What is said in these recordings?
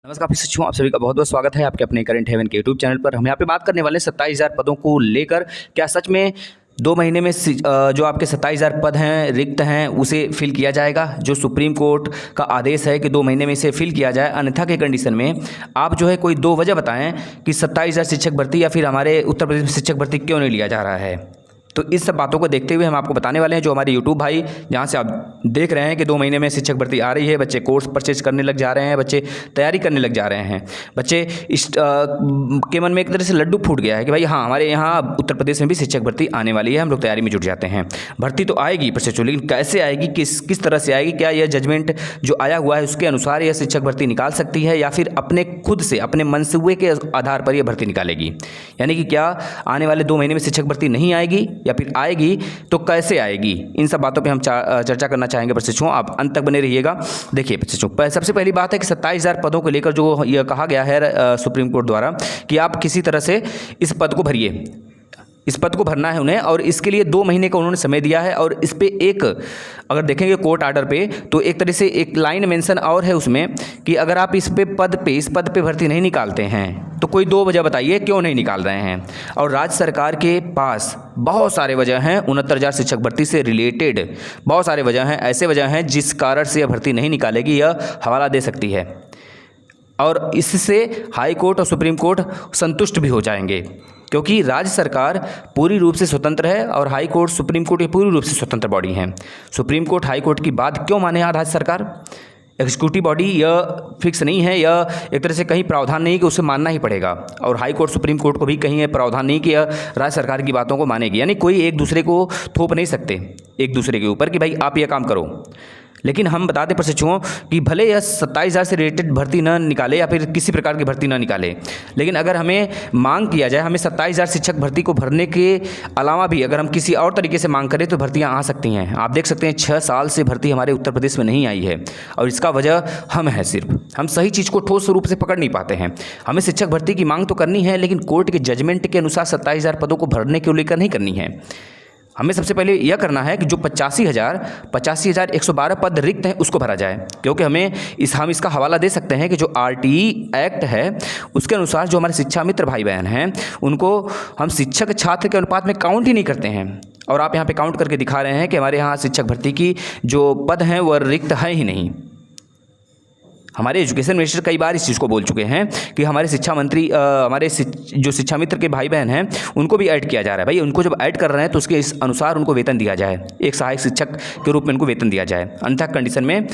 नमस्कार शिक्षकों, आप सभी का बहुत बहुत स्वागत है आपके अपने करंट हेवन के यूट्यूब चैनल पर। हम यहाँ पे बात करने वाले 27,000 पदों को लेकर। क्या सच में 2 महीने में जो आपके 27,000 पद हैं रिक्त हैं उसे फिल किया जाएगा? जो सुप्रीम कोर्ट का आदेश है कि 2 महीने में इसे फिल किया जाए, अन्यथा के कंडीशन में आप जो है कोई 2 वजह बताएं कि 27,000 शिक्षक भर्ती या फिर हमारे उत्तर प्रदेश में शिक्षक भर्ती क्यों नहीं लिया जा रहा है। तो इस सब बातों को देखते हुए हम आपको बताने वाले हैं। जो हमारे यूट्यूब भाई जहाँ से आप देख रहे हैं कि 2 महीने में शिक्षक भर्ती आ रही है, बच्चे कोर्स परचेज करने लग जा रहे हैं, बच्चे तैयारी करने लग जा रहे हैं, बच्चे के मन में एक तरह से लड्डू फूट गया है कि भाई हाँ, हमारे यहाँ उत्तर प्रदेश में भी शिक्षक भर्ती आने वाली है, हम लोग तैयारी में जुट जाते हैं। भर्ती तो आएगी प्रशिक्षु, लेकिन कैसे आएगी, किस तरह से आएगी? क्या यह जजमेंट जो आया हुआ है उसके अनुसार यह शिक्षक भर्ती निकाल सकती है या फिर अपने खुद से अपने मनसूबे के आधार पर यह भर्ती निकालेगी? यानी कि क्या आने वाले 2 महीने में शिक्षक भर्ती नहीं आएगी या फिर आएगी तो कैसे आएगी? इन सब बातों पे हम चर्चा करना चाहेंगे प्रशिक्षुओं, आप अंत तक बने रहिएगा। देखिए प्रशिक्षुओं, सबसे पहली बात है कि 27,000 पदों को लेकर जो यह कहा गया है सुप्रीम कोर्ट द्वारा कि आप किसी तरह से इस पद को भरिए, इस पद को भरना है उन्हें, और इसके लिए 2 महीने का उन्होंने समय दिया है। और इस पे एक अगर देखेंगे कोर्ट आर्डर पे तो एक तरह से एक लाइन मेंशन और है उसमें कि अगर आप इस पद पे भर्ती नहीं निकालते हैं तो कोई 2 वजह बताइए क्यों नहीं निकाल रहे हैं। और राज्य सरकार के पास बहुत सारे वजह हैं, 69,000 शिक्षक भर्ती से रिलेटेड बहुत सारे वजह हैं, ऐसे वजह हैं जिस कारण से यह भर्ती नहीं निकालेगी, यह हवाला दे सकती है। और इससे हाई कोर्ट और सुप्रीम कोर्ट संतुष्ट भी हो जाएंगे, क्योंकि राज्य सरकार पूरी रूप से स्वतंत्र है और हाई कोर्ट सुप्रीम कोर्ट ये पूरी रूप से स्वतंत्र बॉडी हैं। सुप्रीम कोर्ट हाई कोर्ट की बात क्यों माने राज्य सरकार? एग्जीक्यूटिव बॉडी यह फिक्स नहीं है, यह एक तरह से कहीं प्रावधान नहीं कि उसे मानना ही पड़ेगा, और हाई कोर्ट सुप्रीम कोर्ट को भी कहीं यह प्रावधान नहीं कि यह राज्य सरकार की बातों को मानेगी। यानी कोई एक दूसरे को थोप नहीं सकते एक दूसरे के ऊपर कि भाई आप यह काम करो। लेकिन हम बता दें प्रशिक्षुओं कि भले यह 27,000 से रिलेटेड भर्ती न निकाले या फिर किसी प्रकार की भर्ती न निकाले, लेकिन अगर हमें मांग किया जाए, हमें 27,000 शिक्षक भर्ती को भरने के अलावा भी अगर हम किसी और तरीके से मांग करें तो भर्तियां आ सकती हैं। आप देख सकते हैं 6 साल से भर्ती हमारे उत्तर प्रदेश में नहीं आई है, और इसका वजह हम है, सिर्फ हम सही चीज़ को ठोस रूप से पकड़ नहीं पाते हैं। हमें शिक्षक भर्ती की मांग तो करनी है, लेकिन कोर्ट के जजमेंट के अनुसार 27,000 पदों को भरने को लेकर नहीं करनी है। हमें सबसे पहले यह करना है कि जो 85,112 पद रिक्त हैं उसको भरा जाए, क्योंकि हम इसका हवाला दे सकते हैं कि जो RTE एक्ट है उसके अनुसार जो हमारे शिक्षा मित्र भाई बहन हैं उनको हम शिक्षक छात्र के अनुपात में काउंट ही नहीं करते हैं। और आप यहाँ पे काउंट करके दिखा रहे हैं कि हमारे यहाँ शिक्षक भर्ती की जो पद हैं वह रिक्त है ही नहीं। हमारे एजुकेशन मिनिस्टर कई बार इस चीज़ को बोल चुके हैं कि हमारे शिक्षा मंत्री हमारे जो शिक्षा मित्र के भाई बहन हैं उनको भी ऐड किया जा रहा है। भाई उनको जब ऐड कर रहे हैं तो उसके इस अनुसार उनको वेतन दिया जाए, एक सहायक शिक्षक के रूप में उनको वेतन दिया जाए, अन्यथा कंडीशन में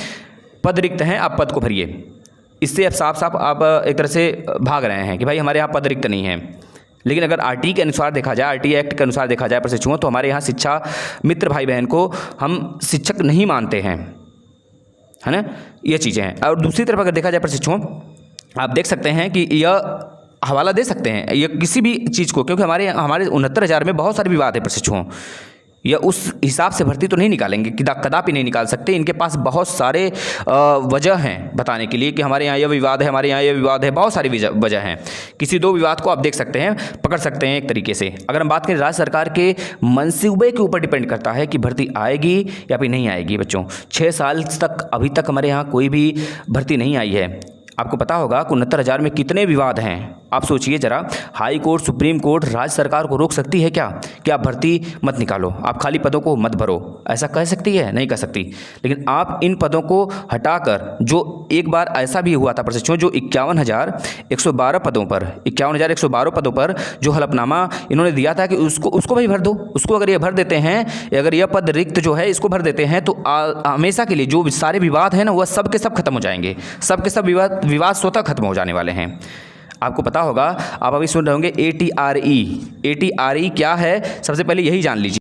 पद रिक्त हैं, आप पद को भरिए। इससे अब साफ साफ आप एक तरह से भाग रहे हैं कि भाई हमारे यहाँ पद रिक्त नहीं है। लेकिन अगर RTE के अनुसार देखा जाए, RTE एक्ट के अनुसार देखा जाए प्रशिक्षुओं, तो हमारे यहाँ शिक्षा मित्र भाई बहन को हम शिक्षक नहीं मानते हैं, है ना, ये चीज़ें हैं। और दूसरी तरफ अगर देखा जाए प्रशिक्षुओं, आप देख सकते हैं कि यह हवाला दे सकते हैं यह किसी भी चीज़ को, क्योंकि हमारे 69,000 में बहुत सारे विवाद है प्रशिक्षुओं। यह उस हिसाब से भर्ती तो नहीं निकालेंगे, कदापि नहीं निकाल सकते। इनके पास बहुत सारे वजह हैं बताने के लिए कि हमारे यहाँ यह विवाद है, हमारे यहाँ यह विवाद है, बहुत सारी वजह हैं। किसी 2 विवाद को आप देख सकते हैं, पकड़ सकते हैं एक तरीके से। अगर हम बात करें राज्य सरकार के मंसूबे के ऊपर डिपेंड करता है कि भर्ती आएगी या फिर नहीं आएगी। बच्चों 6 साल तक अभी तक हमारे यहाँ कोई भी भर्ती नहीं आई है। आपको पता होगा 69,000 में कितने विवाद हैं, आप सोचिए जरा। हाई कोर्ट सुप्रीम कोर्ट राज्य सरकार को रोक सकती है क्या कि आप भर्ती मत निकालो, आप खाली पदों को मत भरो? ऐसा कह सकती है? नहीं कह सकती। लेकिन आप इन पदों को हटाकर, जो एक बार ऐसा भी हुआ था प्रशिक्षुओं, जो 51,112 पदों पर 51,112 पदों पर जो हलफनामा इन्होंने दिया था कि उसको भी भर दो। उसको अगर ये भर देते हैं, अगर यह पद रिक्त जो है इसको भर देते हैं तो हमेशा के लिए जो सारे विवाद हैं ना वह सब के सब खत्म हो जाएंगे। सब के सब विवाद स्वतः खत्म हो जाने वाले हैं। आपको पता होगा, आप अभी सुन रहे होंगे ATRE क्या है, सबसे पहले यही जान लीजिए।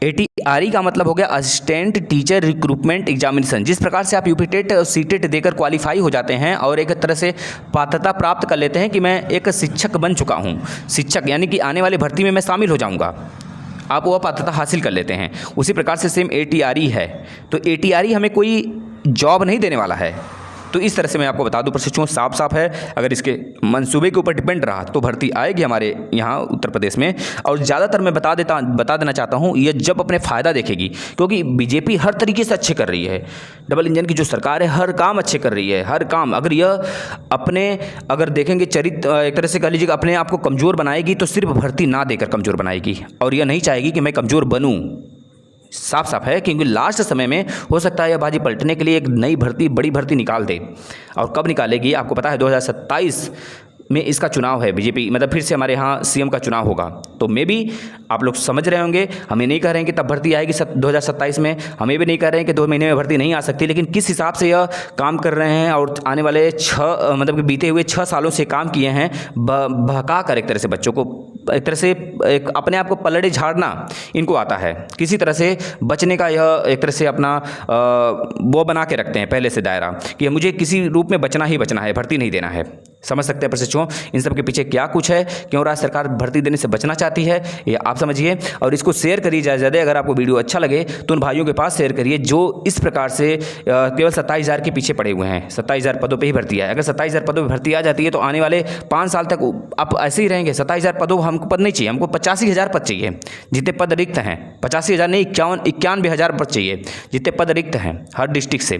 ATRE का मतलब हो गया असिस्टेंट टीचर रिक्रूटमेंट एग्जामिनेशन। जिस प्रकार से आप UP टेट और CTET देकर क्वालिफाई हो जाते हैं और एक तरह से पात्रता प्राप्त कर लेते हैं कि मैं एक शिक्षक बन चुका हूँ, शिक्षक यानी कि आने वाली भर्ती में मैं शामिल हो जाऊँगा, आप वह पात्रता हासिल कर लेते हैं। उसी प्रकार से सेम ATRE है। तो ATRE हमें कोई जॉब नहीं देने वाला है, तो इस तरह से मैं आपको बता दूं प्रशिक्षुओं, साफ साफ है, अगर इसके मंसूबे के ऊपर डिपेंड रहा तो भर्ती आएगी हमारे यहाँ उत्तर प्रदेश में। और ज़्यादातर मैं बता देना चाहता हूँ, ये जब अपने फ़ायदा देखेगी, क्योंकि बीजेपी हर तरीके से अच्छे कर रही है, डबल इंजन की जो सरकार है हर काम अच्छे कर रही है, हर काम। अगर यह अगर देखेंगे चरित्र, एक तरह से कह लीजिएगा अपने आप को कमज़ोर बनाएगी, तो सिर्फ भर्ती ना देकर कमज़ोर बनाएगी, और यह नहीं चाहेगी कि मैं कमज़ोर बनूँ। साफ साफ है, क्योंकि लास्ट समय में हो सकता है यह बाजी पलटने के लिए एक नई भर्ती, बड़ी भर्ती निकाल दे। और कब निकालेगी आपको पता है, 2027 में इसका चुनाव है, बीजेपी मतलब फिर से हमारे यहाँ सीएम का चुनाव होगा। तो मे भी आप लोग समझ रहे होंगे, हम ये नहीं कह रहे हैं कि तब भर्ती आएगी 2027 में, हम ये भी नहीं कह रहे हैं कि 2 महीने में भर्ती नहीं आ सकती, लेकिन किस हिसाब से यह काम कर रहे हैं और आने वाले मतलब कि बीते हुए 6 सालों से काम किए हैं, बहका कर एक तरह से बच्चों को, एक तरह से अपने आप को पलड़े झाड़ना इनको आता है, किसी तरह से बचने का यह एक तरह से अपना वो बना के रखते हैं पहले से दायरा, कि मुझे किसी रूप में बचना ही बचना है, भर्ती नहीं देना है। समझ सकते हैं प्रशिक्षुओं इन सब के पीछे क्या कुछ है, क्यों राज्य सरकार भर्ती देने से बचना चाहती है, ये आप समझिए। और इसको शेयर करिए ज़्यादा, अगर आपको वीडियो अच्छा लगे तो उन भाइयों के पास शेयर करिए जो इस प्रकार से केवल 27,000 के पीछे पड़े हुए हैं। 27,000 पदों पे ही भर्ती है, अगर 27,000 पदों पर भर्ती आ जाती है तो आने वाले 5 साल तक आप ऐसे ही रहेंगे। 27,000 पदों, हमको पद नहीं चाहिए, हमको 85,000 पद चाहिए, जितने पद रिक्त हैं। 85,000 नहीं, 91,000 पद चाहिए, जितने पद रिक्त हैं हर डिस्ट्रिक्ट से।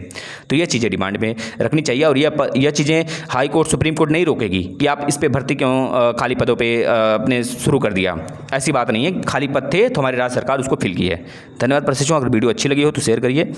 तो ये चीज़ें डिमांड में रखनी चाहिए, और यह चीज़ें हाई कोर्ट, सुप्रीम कोर्ट नहीं रोकेगी कि आप इस पे भर्ती क्यों खाली पदों पे अपने शुरू कर दिया। ऐसी बात नहीं है, खाली पद थे तो हमारी राज्य सरकार उसको फिल की है। धन्यवाद प्रशिक्षुओं, अगर वीडियो अच्छी लगी हो तो शेयर करिए।